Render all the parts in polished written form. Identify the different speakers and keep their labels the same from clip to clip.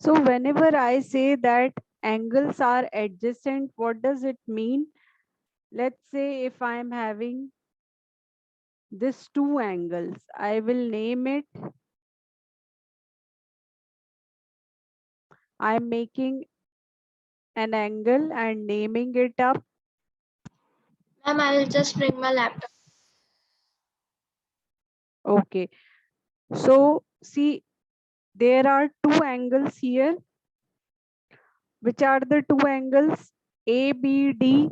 Speaker 1: So whenever I say that angles are adjacent, what does it mean? Let's say if I am having this two angles, I will name it, I am making an angle and naming it up.
Speaker 2: Ma'am, I'll just bring my laptop.
Speaker 1: Okay. So see, there are two angles here. Which are the two angles? ABD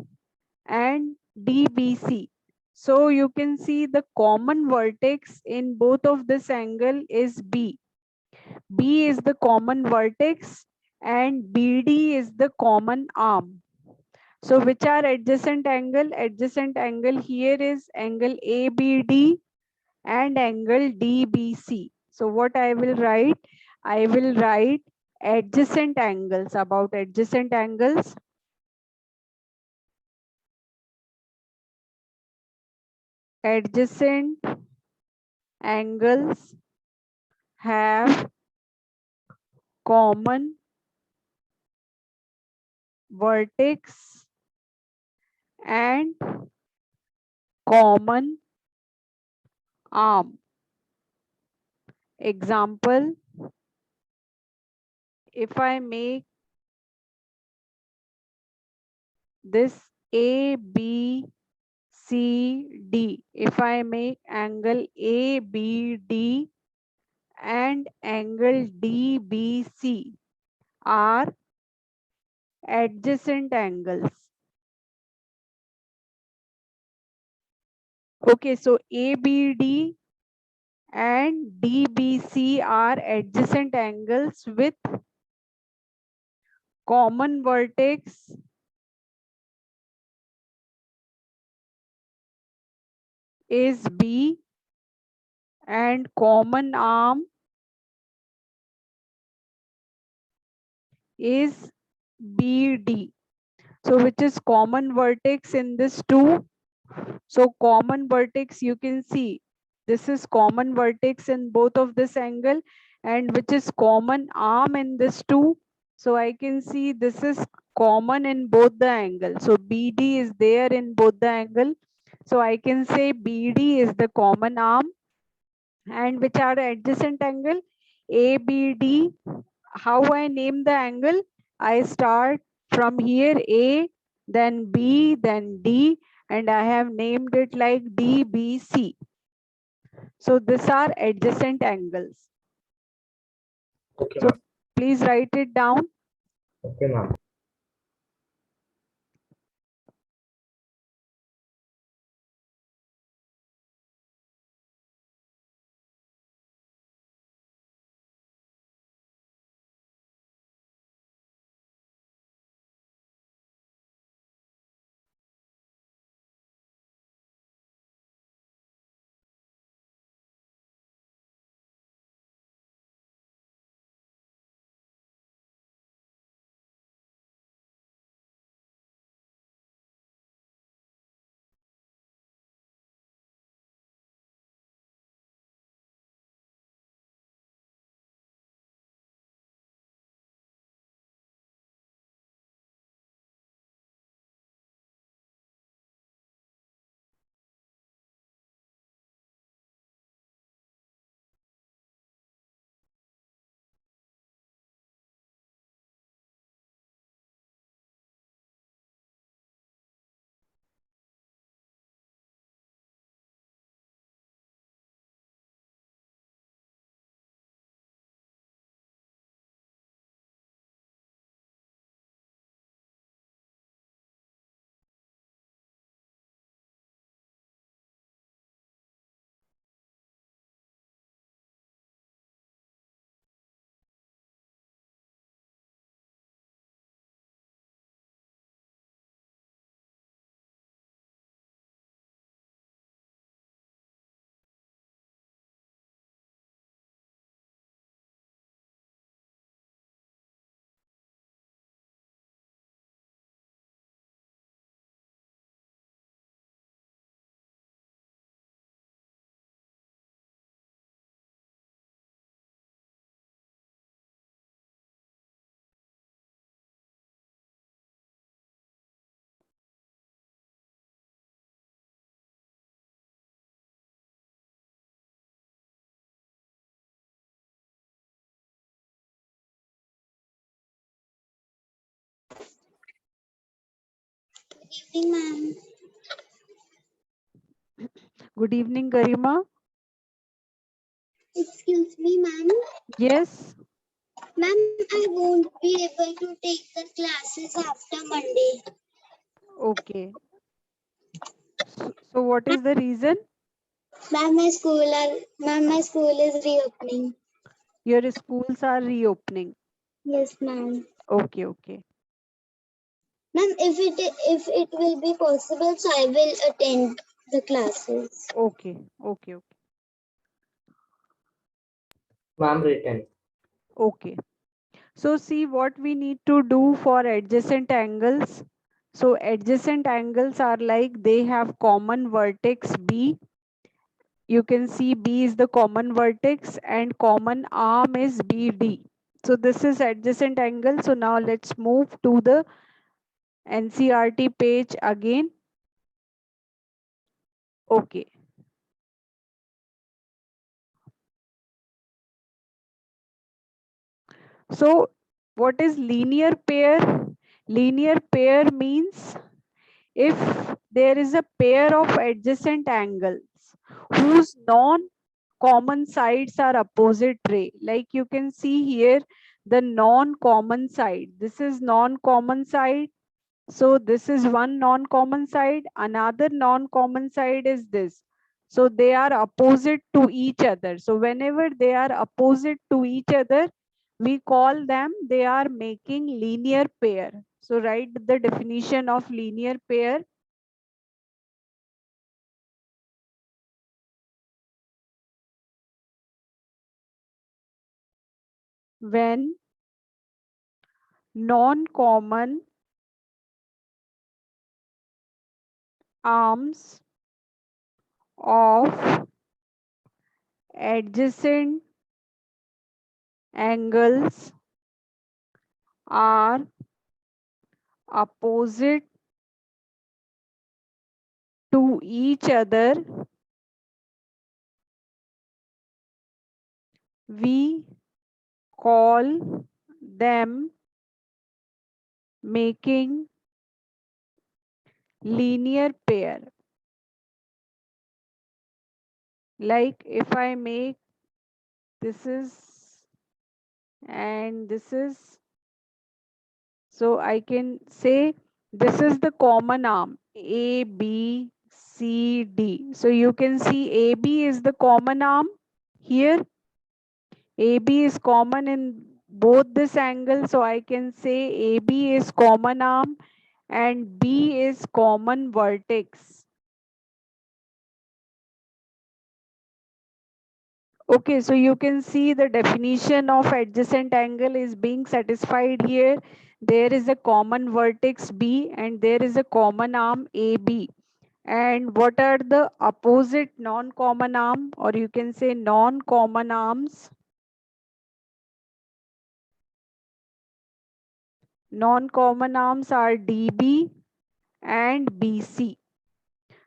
Speaker 1: and DBC. So you can see the common vertex in both of this angle is B. B is the common vertex and BD is the common arm. So which are adjacent angle? Adjacent angle here is angle ABD and angle DBC. So what I will write? I will write adjacent angles. About adjacent angles, adjacent angles have common vertex and common arm. Example, if I make this ABCD, if I make angle ABD and angle DBC are adjacent angles. Okay, so ABD and DBC are adjacent angles with common vertex is B and common arm is BD. So which is common vertex in this two? So common vertex, you can see this is common vertex in both of this angle, and which is common arm in this two. So I can see this is common in both the angles. So BD is there in both the angle. So I can say BD is the common arm, and which are the adjacent angle? ABD. How I name the angle? I start from here A, then B, then D, and I have named it like DBC. So these are adjacent angles.
Speaker 3: Okay,
Speaker 1: So
Speaker 3: ma'am.
Speaker 1: please write it down.
Speaker 3: Okay, ma'am.
Speaker 4: evening, ma'am.
Speaker 1: Good evening, Garima.
Speaker 4: Excuse me, ma'am.
Speaker 1: Yes.
Speaker 4: Ma'am, I won't be able to take the classes after Monday.
Speaker 1: Okay. So what is the reason?
Speaker 4: Ma'am, my school is reopening.
Speaker 1: Your schools are reopening.
Speaker 4: Yes, ma'am.
Speaker 1: Okay, okay.
Speaker 4: Ma'am, if it will be possible, so I will attend the classes.
Speaker 1: Okay, okay, okay.
Speaker 3: Ma'am, written.
Speaker 1: Okay. So see what we need to do for adjacent angles. So adjacent angles are like they have common vertex B. You can see B is the common vertex and common arm is BD. So this is adjacent angle. So now let's move to the NCRT page again. Okay. So what is linear pair? Linear pair means if there is a pair of adjacent angles whose non-common sides are opposite ray. Like you can see here the non-common side. This is non-common side. So this is one non-common side. Another non-common side is this. So they are opposite to each other. So whenever they are opposite to each other, we call them, they are making linear pair. So write the definition of linear pair. When non-common arms of adjacent angles are opposite to each other, we call them making linear pair. Like if I make this is and this is, so I can say this is the common arm A, B, C, D. So you can see AB is the common arm here. AB is common in both this angle. So I can say AB is common arm and B is common vertex. Okay, so you can see the definition of adjacent angle is being satisfied here. There is a common vertex B and there is a common arm AB. And what are the opposite non-common arm, or you can say non-common arms? Non-common arms are DB and BC.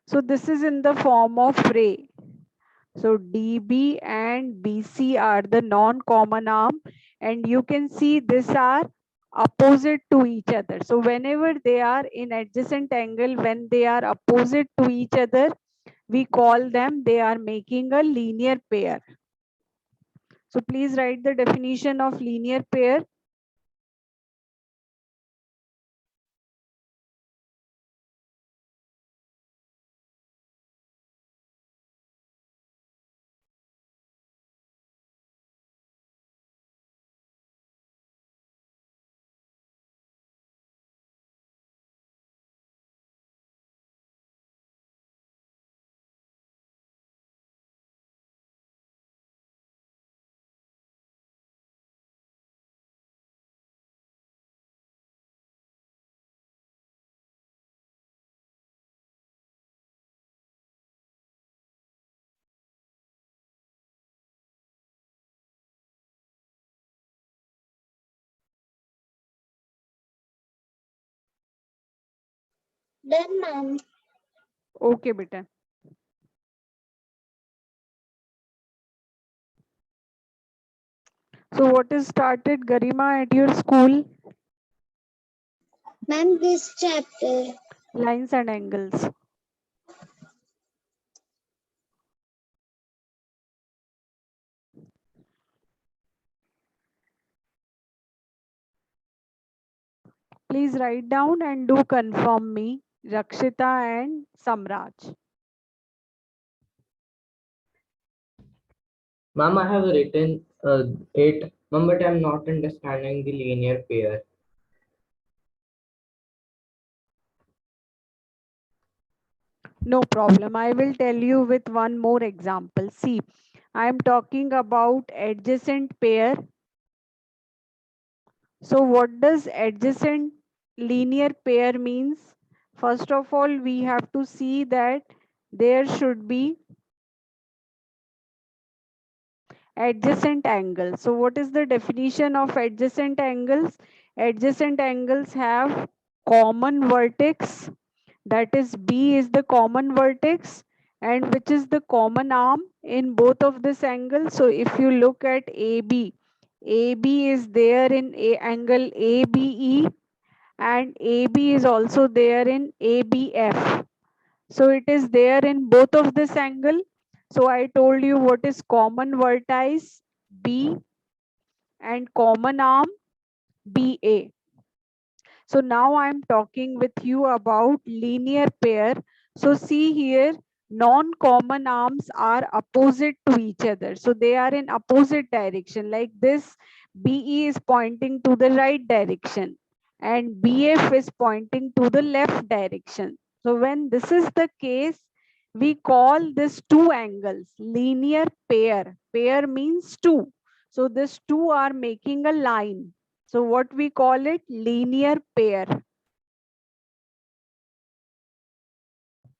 Speaker 1: So this is in the form of ray. So DB and BC are the non-common arm, and you can see these are opposite to each other. So whenever they are in adjacent angle, when they are opposite to each other, we call them, they are making a linear pair. So please write the definition of linear pair.
Speaker 4: Done, ma'am.
Speaker 1: Okay, beta. So what is started, Garima, at your school?
Speaker 4: Ma'am, this chapter.
Speaker 1: Lines and angles. Please write down and do confirm me, Rakshita and Samraj.
Speaker 3: Ma'am, I have written 8, ma'am, but I'm not understanding the linear pair.
Speaker 1: No problem. I will tell you with one more example. See, I am talking about adjacent pair. So what does adjacent linear pair means? First of all, we have to see that there should be adjacent angles. So what is the definition of adjacent angles? Adjacent angles have common vertex, that is B is the common vertex, and which is the common arm in both of this angle. So if you look at AB, AB is there in a angle ABE, and AB is also there in ABF. So it is there in both of this angle. So I told you what is common vertex B and common arm BA. So now I'm talking with you about linear pair. So see here, non-common arms are opposite to each other. So they are in opposite direction. Like this, BE is pointing to the right direction and BF is pointing to the left direction. So when this is the case, we call this two angles linear pair. Pair means two. So these two are making a line. So what we call it linear pair.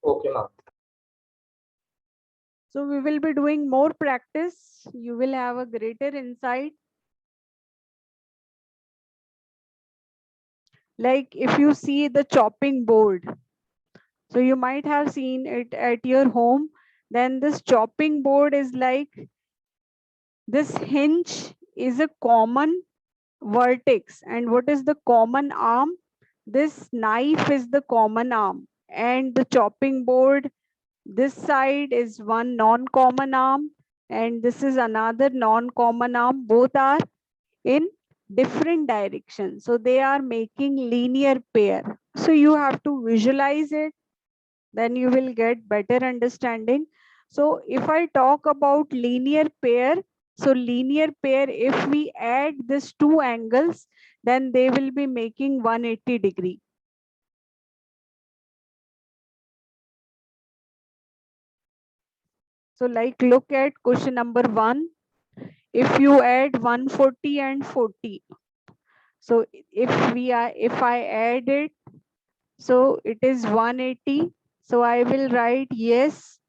Speaker 3: Okay, ma'am.
Speaker 1: So we will be doing more practice. You will have a greater insight. Like if you see the chopping board, so you might have seen it at your home. Then this chopping board is like this hinge is a common vertex. And what is the common arm? This knife is the common arm. And the chopping board, this side is one non-common arm and this is another non-common arm. Both are in different directions. So they are making linear pair. So you have to visualize it, then you will get better understanding. So if I talk about linear pair, so linear pair, if we add these two angles, then they will be making 180-degree. So like look at question number 1. If you add 140 and 40, so if I add it, so it is 180. So I will write yes,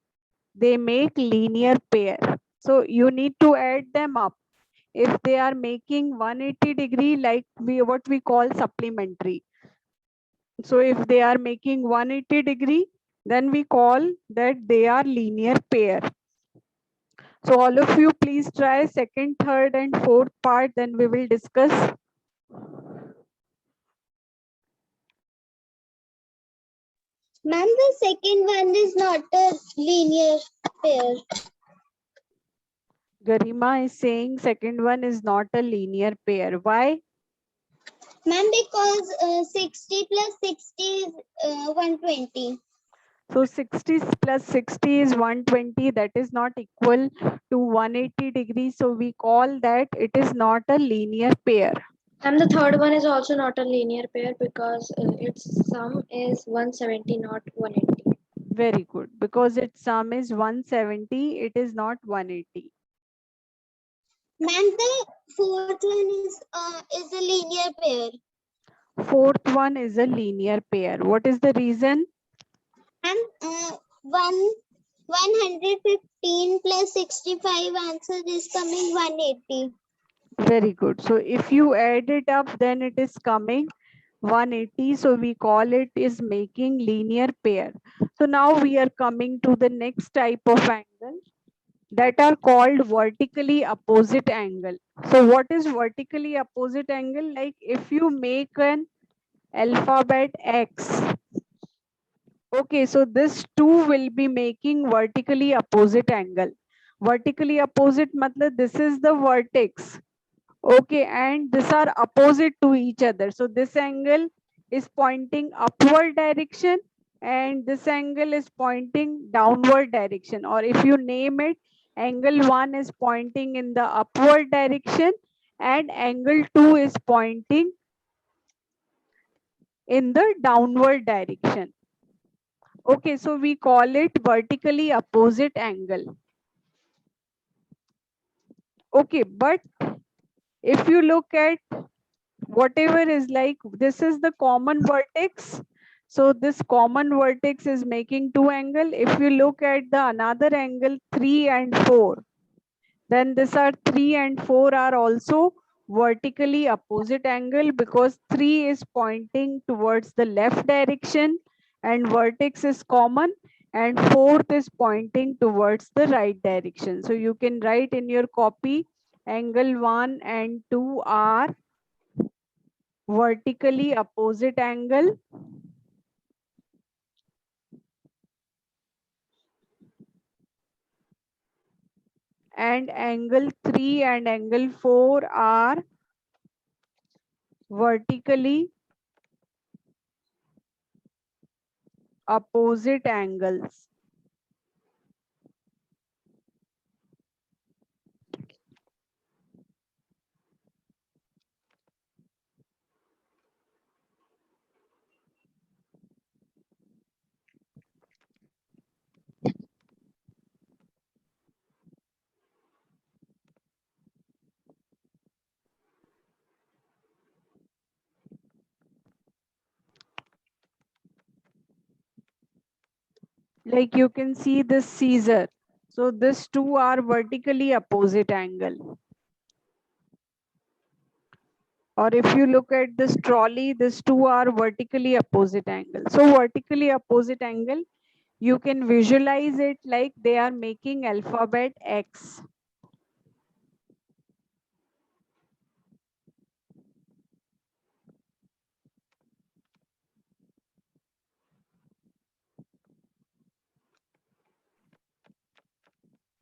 Speaker 1: they make linear pair. So you need to add them up. If they are making 180-degree, like what we call supplementary. So if they are making 180-degree, then we call that they are linear pair. So all of you please try second, third and fourth part, then we will discuss.
Speaker 4: Ma'am, the second one is not a linear pair.
Speaker 1: Garima is saying second one is not a linear pair. Why?
Speaker 4: Ma'am, because 60 plus 60 is 120.
Speaker 1: So 60 plus 60 is 120. That is not equal to 180 degrees. So we call that it is not a linear pair.
Speaker 2: And the third one is also not a linear pair because its sum is 170, not 180.
Speaker 1: Very good. Because its sum is 170, it is not 180.
Speaker 4: Ma'am, the fourth one is a linear pair.
Speaker 1: Fourth one is a linear pair. What is the reason?
Speaker 4: And 115 plus 65 answer is coming 180.
Speaker 1: Very good. So if you add it up, then it is coming 180. So we call it is making linear pair. So now we are coming to the next type of angle that are called vertically opposite angle. So what is vertically opposite angle? Like if you make an alphabet X, Okay, so this two will be making vertically opposite angle. Vertically opposite matlab this is the vertex. Okay, and these are opposite to each other. So this angle is pointing upward direction and this angle is pointing downward direction. Or if you name it, angle 1 is pointing in the upward direction and angle 2 is pointing in the downward direction. Okay, so we call it vertically opposite angle. Okay, but if you look at whatever is like, this is the common vertex. So this common vertex is making two angle. If you look at the another angle 3 and 4, then these are 3 and 4 are also vertically opposite angle because 3 is pointing towards the left direction and vertex is common, and fourth is pointing towards the right direction. So you can write in your copy angle 1 and 2 are vertically opposite angle and angle 3 and angle 4 are vertically opposite angles. Like you can see this Caesar. So these two are vertically opposite angle. Or if you look at this trolley, these two are vertically opposite angle. So vertically opposite angle, you can visualize it like they are making alphabet X.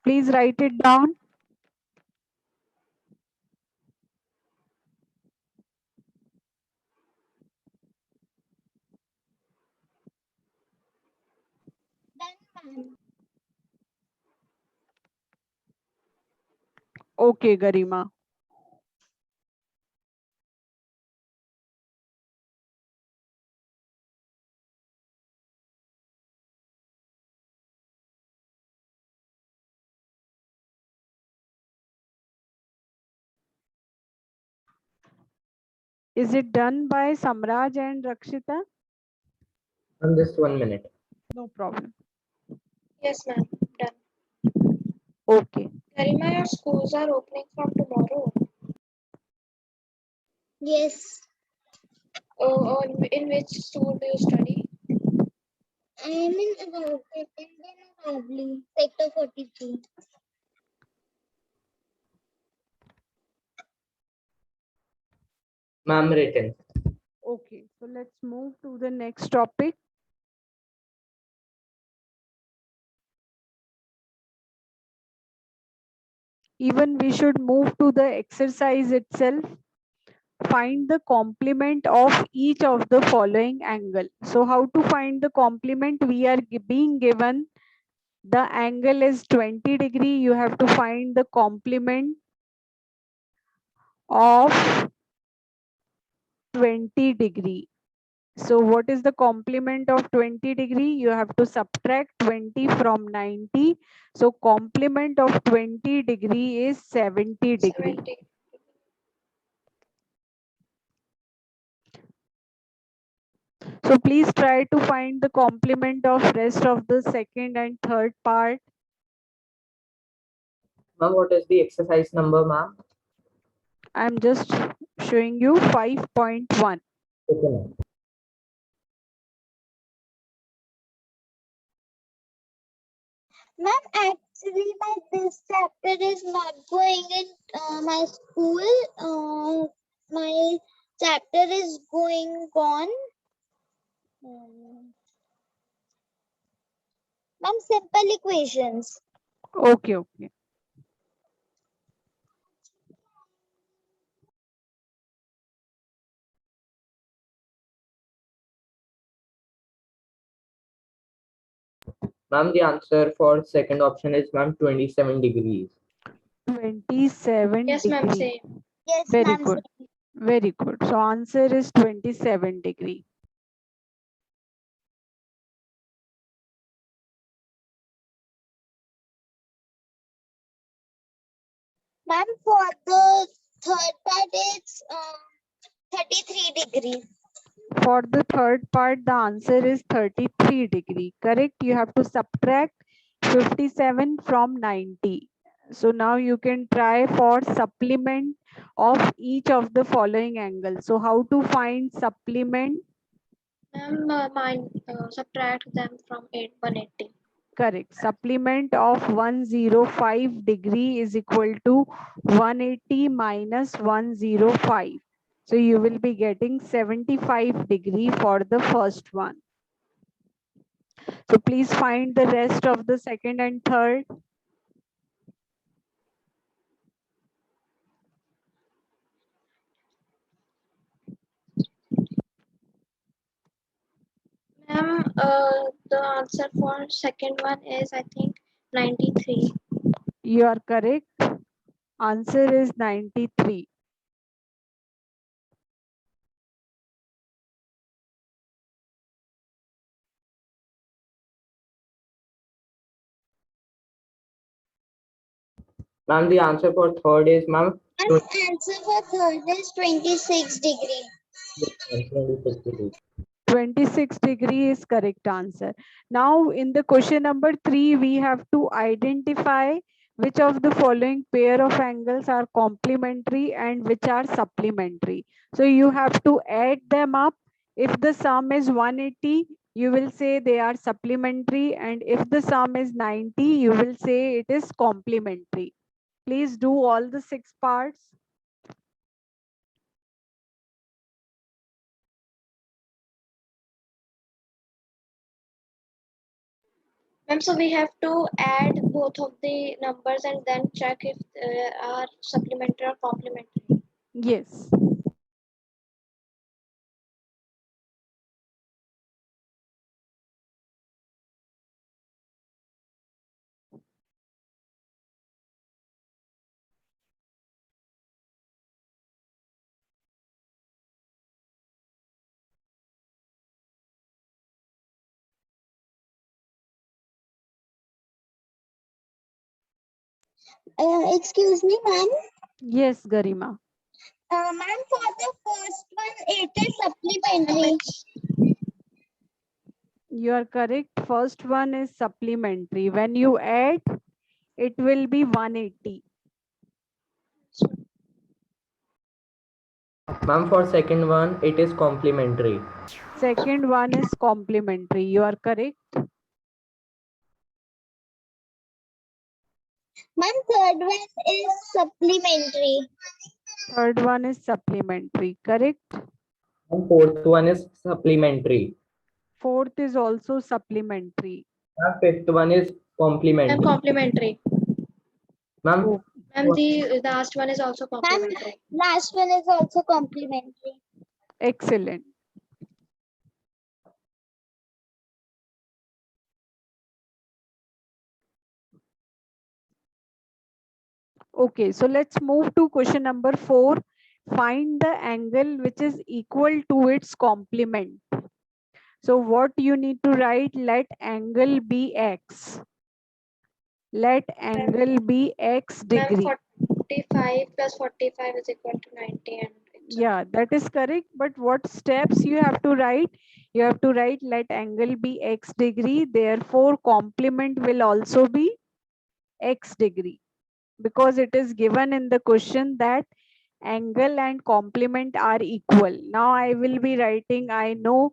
Speaker 1: Please write it down.
Speaker 4: Done, ma'am.
Speaker 1: Okay, Garima. Is it done by Samraj and Rakshita?
Speaker 3: Just 1 minute.
Speaker 1: No problem.
Speaker 2: Yes, ma'am. Done.
Speaker 1: Okay.
Speaker 2: Garima, your schools are opening from tomorrow.
Speaker 4: Yes,
Speaker 2: In which school do you study?
Speaker 4: I am in Indian sector 43.
Speaker 3: Ma'am, written.
Speaker 1: Okay. So let's move to the next topic. Even we should move to the exercise itself. Find the complement of each of the following angle. So how to find the complement? We are being given the angle is 20 degree. You have to find the complement of 20 degree. So what is the complement of 20 degree? You have to subtract 20 from 90. So complement of 20 degree is 70 degree.
Speaker 2: 70.
Speaker 1: So please try to find the complement of rest of the second and third part.
Speaker 3: Ma'am, what is the exercise number, ma'am?
Speaker 1: I'm just showing you 5.1.
Speaker 3: Okay, ma'am.
Speaker 4: Ma'am, actually, this chapter is not going in my school. My chapter is going on. Ma'am, simple equations.
Speaker 1: Okay, okay.
Speaker 3: Ma'am, the answer for second option is ma'am 27 degrees.
Speaker 1: 27
Speaker 2: Yes, ma'am,
Speaker 1: degree.
Speaker 2: same.
Speaker 4: Yes,
Speaker 1: Very
Speaker 4: ma'am.
Speaker 1: good. Very good. So answer is 27 degree.
Speaker 4: Ma'am, for the third part, it's 33 degrees.
Speaker 1: For the third part, the answer is 33 degree. Correct? You have to subtract 57 from 90. So now you can try for supplement of each of the following angles. So how to find supplement?
Speaker 2: Ma'am, subtract them from 180.
Speaker 1: Correct. Supplement of 105 degree is equal to 180 minus 105. So you will be getting 75 degree for the first one. So please find the rest of the second and third.
Speaker 2: Ma'am, the answer for second one is, I think, 93.
Speaker 1: You are correct. Answer is 93.
Speaker 3: Ma'am, the answer for third is ma'am
Speaker 4: And answer for third is 26 degree.
Speaker 3: 26 degrees.
Speaker 1: 26 degree is correct answer. Now in the question number 3, we have to identify which of the following pair of angles are complementary and which are supplementary. So you have to add them up. If the sum is 180, you will say they are supplementary, and if the sum is 90, you will say it is complementary. Please do all the 6 parts.
Speaker 2: Ma'am, so we have to add both of the numbers and then check if they are supplementary or complementary.
Speaker 1: Yes.
Speaker 4: Excuse me, ma'am.
Speaker 1: Yes, Garima.
Speaker 4: Ma'am, for the first one, it is supplementary.
Speaker 1: You are correct. First one is supplementary. When you add, it will be 180.
Speaker 3: Ma'am, for second one, it is complementary.
Speaker 1: Second one is complementary. You are correct.
Speaker 4: Ma'am, third one is supplementary.
Speaker 1: Third one is supplementary. Correct.
Speaker 3: And fourth one is supplementary.
Speaker 1: Fourth is also supplementary.
Speaker 3: Ma'am, fifth one is
Speaker 2: Ma'am,
Speaker 3: complementary.
Speaker 2: complementary.
Speaker 3: Ma'am,
Speaker 1: Oh,
Speaker 2: Ma'am, the last one is also
Speaker 4: Ma'am,
Speaker 2: complementary.
Speaker 4: last one is also complementary.
Speaker 1: excellent. Okay, so let's move to question number 4. Find the angle which is equal to its complement. So what you need to write? Let angle be x. Let angle be x
Speaker 2: Ma'am,
Speaker 1: degree.
Speaker 2: 45 plus 45 is equal to 90 and it's
Speaker 1: Yeah, that is correct. But what steps you have to write? You have to write let angle be x degree. Therefore, complement will also be x degree, because it is given in the question that angle and complement are equal. Now I will be writing, I know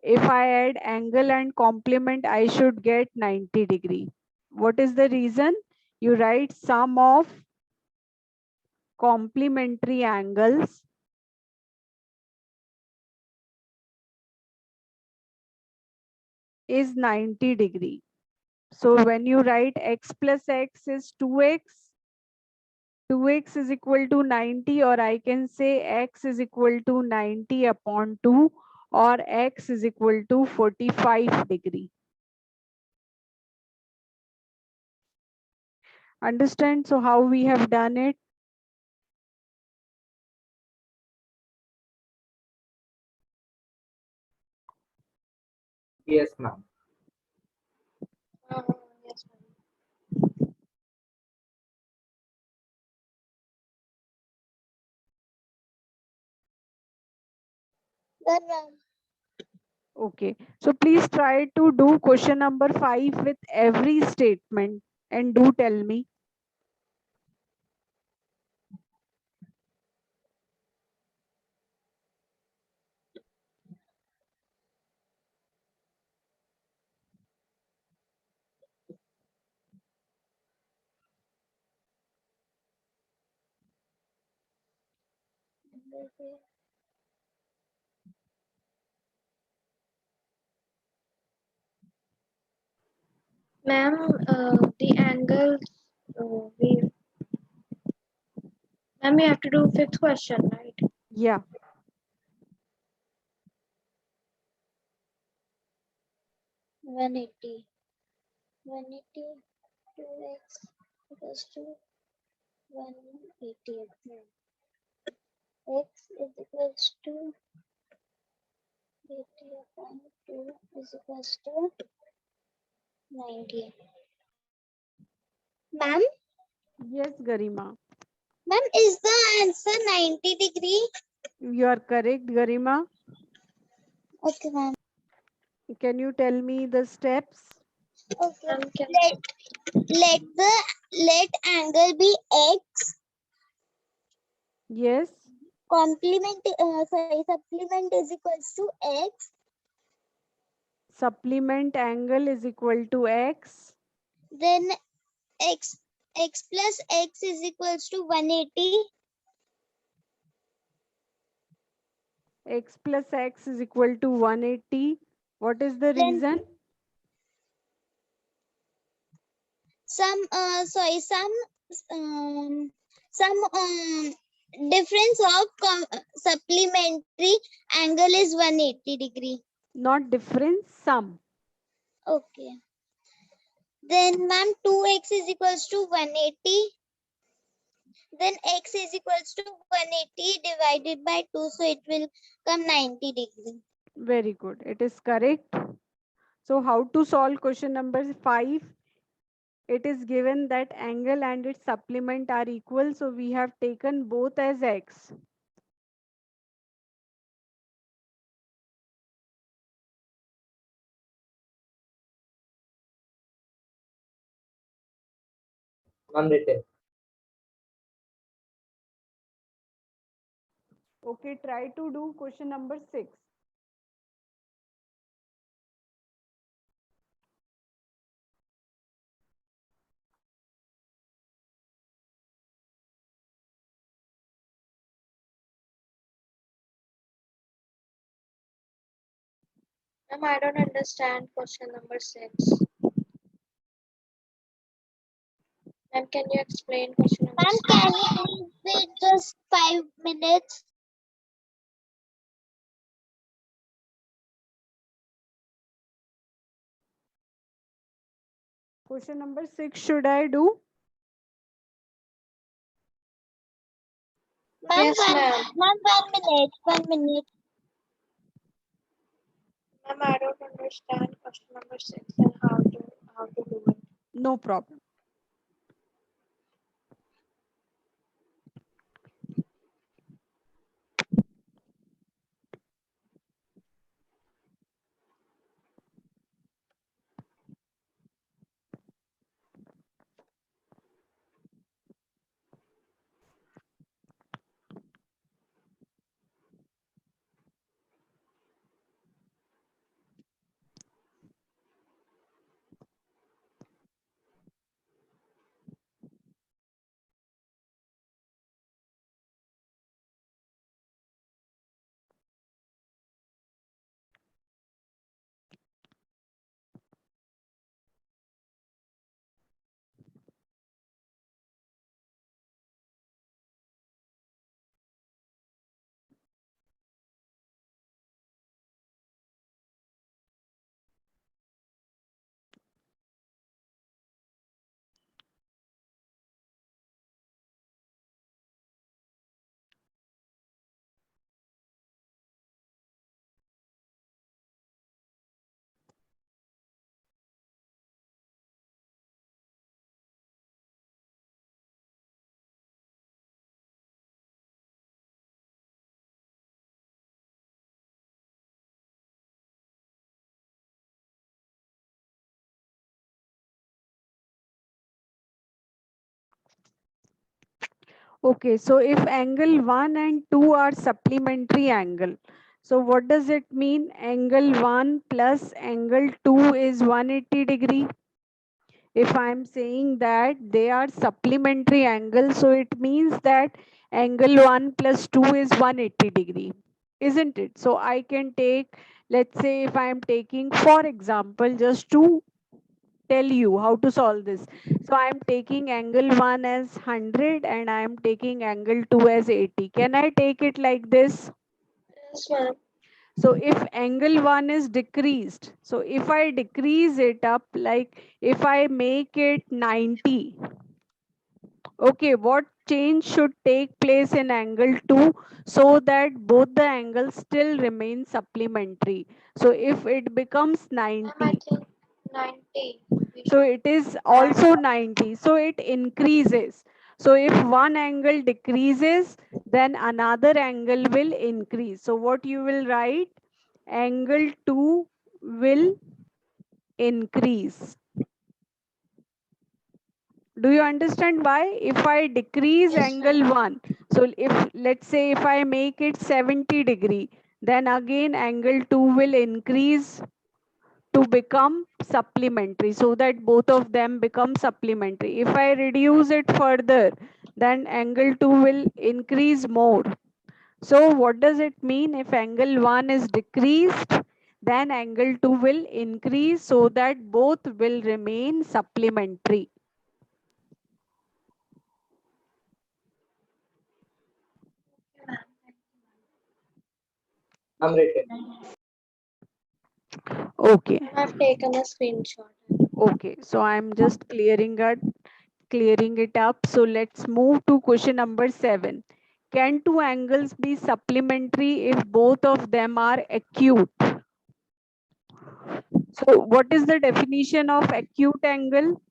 Speaker 1: if I add angle and complement, I should get 90 degree. What is the reason? You write sum of complementary angles is 90 degree. So when you write x plus x is 2x, 2x is equal to 90, or I can say x is equal to 90 upon 2, or x is equal to 45 degree. Understand? So how we have done it?
Speaker 3: Yes, ma'am.
Speaker 2: Yes, ma'am.
Speaker 4: Done, ma'am.
Speaker 1: Okay. So please try to do question number 5 with every statement and do tell me.
Speaker 2: Ma'am, the angles, we, ma'am, we have to do fifth question, right?
Speaker 1: Yeah.
Speaker 4: 180. 180 2x equals to 180. X is equals to 80 upon 2 is equals to 90. Ma'am,
Speaker 1: Yes, Garima.
Speaker 4: ma'am, is the answer 90 degree?
Speaker 1: You are correct, Garima.
Speaker 4: Okay, ma'am.
Speaker 1: Can you tell me the steps?
Speaker 4: Okay.
Speaker 2: Ma'am, can,
Speaker 4: Let angle be x.
Speaker 1: Yes.
Speaker 4: Supplement is equals to x.
Speaker 1: Supplement angle is equal to x.
Speaker 4: Then x plus x is equals to 180.
Speaker 1: X plus x is equal to 180. What is the
Speaker 4: Then
Speaker 1: reason?
Speaker 4: some difference of supplementary angle is 180 degree.
Speaker 1: Not difference, sum.
Speaker 4: Okay. Then ma'am 2x is equals to 180. Then x is equals to 180 divided by 2, so it will come 90 degree.
Speaker 1: Very good. It is correct. So how to solve question number 5? It is given that angle and its supplement are equal. So we have taken both as x.
Speaker 3: Ma'am, written.
Speaker 1: Okay, try to do question number 6.
Speaker 2: ma'am, I don't understand question number 6. Ma'am, can you explain question number
Speaker 4: Ma'am,
Speaker 2: 6?
Speaker 4: can you please wait just 5 minutes?
Speaker 1: Question number 6 should I do?
Speaker 4: Ma'am,
Speaker 2: Yes, ma'am.
Speaker 4: 1 minute. 1 minute.
Speaker 2: Ma'am, I don't understand question number 6 and how to do it.
Speaker 1: No problem. Okay, so if angle 1 and 2 are supplementary angle, so what does it mean? Angle 1 plus angle 2 is 180 degree. If I'm saying that they are supplementary angles, so it means that angle 1 plus 2 is 180 degree, isn't it? So I can take, let's say if I'm taking, for example, just to tell you how to solve this. So I'm taking angle 1 as 100 and I am taking angle 2 as 80. Can I take it like this?
Speaker 2: Yes, ma'am.
Speaker 1: So if angle 1 is decreased, so if I decrease it up, like if I make it 90, okay, what change should take place in angle 2 so that both the angles still remain supplementary? So if it becomes
Speaker 2: Ma'am, I
Speaker 1: 90,
Speaker 2: think 90. We
Speaker 1: so
Speaker 2: should
Speaker 1: it is
Speaker 2: add.
Speaker 1: also 90, so it increases. So if one angle decreases, then another angle will increase. So what you will write? Angle 2 will increase. Do you understand why? If I decrease
Speaker 2: Yes,
Speaker 1: angle
Speaker 2: ma'am.
Speaker 1: 1, so if let's say if I make it 70 degree, then again angle 2 will increase to become supplementary, so that both of them become supplementary. If I reduce it further, then angle 2 will increase more. So what does it mean? If angle 1 is decreased, then angle 2 will increase so that both will remain supplementary.
Speaker 3: I'm written.
Speaker 1: Okay.
Speaker 2: I've taken a screenshot.
Speaker 1: Okay. So I'm just clearing it up. So let's move to question number 7. Can two angles be supplementary if both of them are acute? So what is the definition of acute angle?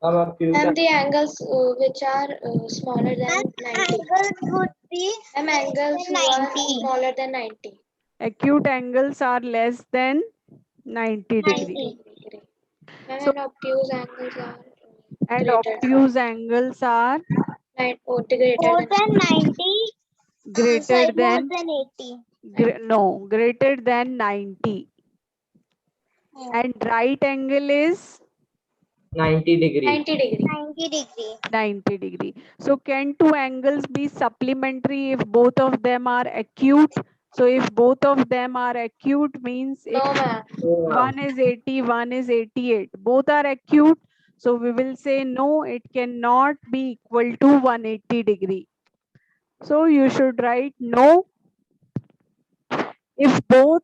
Speaker 3: I'm acute.
Speaker 2: And the angles which are smaller than
Speaker 4: And
Speaker 2: 90.
Speaker 4: angles would be
Speaker 2: Ma'am,
Speaker 4: less
Speaker 2: angles
Speaker 4: than
Speaker 2: who are
Speaker 4: 90.
Speaker 2: smaller than 90.
Speaker 1: Acute angles are less than 90 degree.
Speaker 4: 90.
Speaker 2: Degree.
Speaker 1: So
Speaker 2: And obtuse angles are
Speaker 1: and
Speaker 2: greater
Speaker 1: obtuse angles are
Speaker 2: greater
Speaker 4: More
Speaker 2: than
Speaker 4: than 90.
Speaker 1: greater
Speaker 4: Sorry, more
Speaker 1: than
Speaker 4: than 80.
Speaker 1: no, greater than 90.
Speaker 4: Oh,
Speaker 1: And right angle is
Speaker 3: 90 degree.
Speaker 2: 90 degree.
Speaker 4: 90 degree.
Speaker 1: 90 degree. So can two angles be supplementary if both of them are acute? So if both of them are acute means if
Speaker 2: No, ma'am.
Speaker 3: Oh, ma'am.
Speaker 1: one is 80, one is 88, both are acute. So we will say no, it cannot be equal to 180 degree. So you should write no if both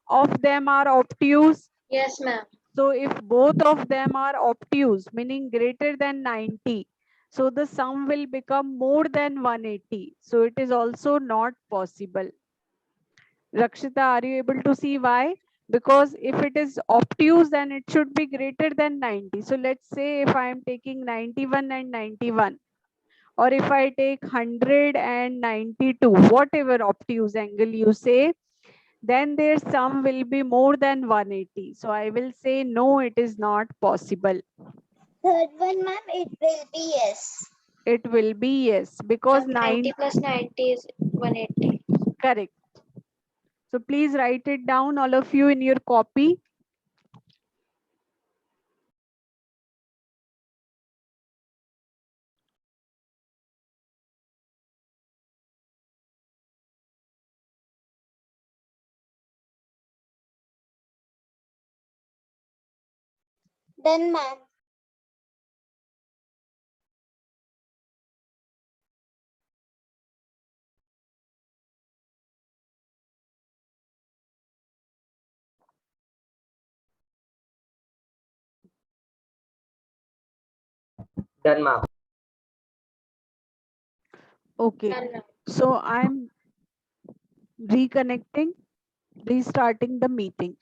Speaker 1: of them are obtuse.
Speaker 2: Yes, ma'am.
Speaker 1: So if both of them are obtuse, meaning greater than 90, so the sum will become more than 180. So it is also not possible. Rakshita, are you able to see why? Because if it is obtuse, then it should be greater than 90. So let's say if I am taking 91 and 91, or if I take 100 and 92, whatever obtuse angle you say, then their sum will be more than 180. So I will say no, it is not possible.
Speaker 4: Third one, ma'am, it will be yes.
Speaker 1: It will be yes, because
Speaker 2: 90
Speaker 1: 9,
Speaker 2: plus 90 is 180.
Speaker 1: correct. So please write it down, all of you, in your copy.
Speaker 4: Then, ma'am.
Speaker 3: Done, ma'am.
Speaker 1: Okay.
Speaker 2: Done, ma'am.
Speaker 1: So I'm reconnecting, restarting the meeting.